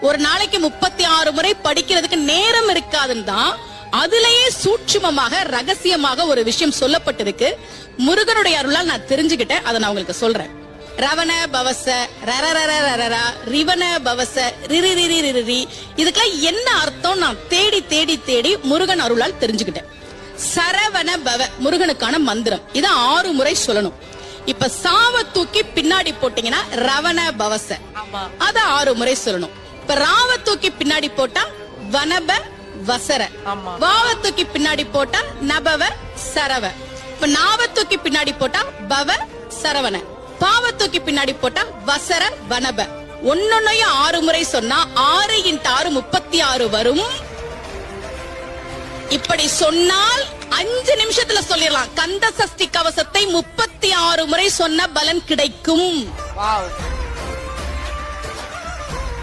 ஒரு நாளைக்கு 36 முறை படிக்கிறதுக்கு நேரம் இருக்காதுன்னு தான் அதுலயே சூட்சுமமாக ரகசியமாக ஒரு விஷயம் சொல்லப்பட்டிருக்கு. முருகனுடைய அருளால் நான் தெரிஞ்சுக்கிட்டேன், அதை நான் உங்களுக்கு சொல்றேன். ரவண பவச ரரரரரரரா ரிவன பவச ரிரிரிரிரிரி, இதுக்கெல்லாம் என்ன அர்த்தம் நான் தேடி தேடி தேடி முருகன் அருளால் தெரிஞ்சுக்கிட்டேன். சரவண பவ முருகனுக்கான மந்திரம், இத 6 முறை சொல்லணும். இப்ப சாவ தூக்கி பின்னாடி போட்டீங்கன்னா ரவண பவச, அத 6 முறை சொல்லணும். இப்ப ராவ தூக்கி பின்னாடி போட்டா வனப வசர, வாவ தூக்கி பின்னாடி போட்டா நபவ சரவ, இப்ப நாவ தூக்கி பின்னாடி போட்டா பவ சரவண, பாவ தூக்கி பின்னாடி போட்டா வசர வனப. ஒன்னொன்னையும் 6 முறை சொன்னா 6 × 6 36 வரும். இப்படி சொன்னால் 5 நிமிஷத்துல சொல்லிடலாம். கந்த சஷ்டி கவசத்தை 36 முறை சொன்ன பலன் கிடைக்கும்.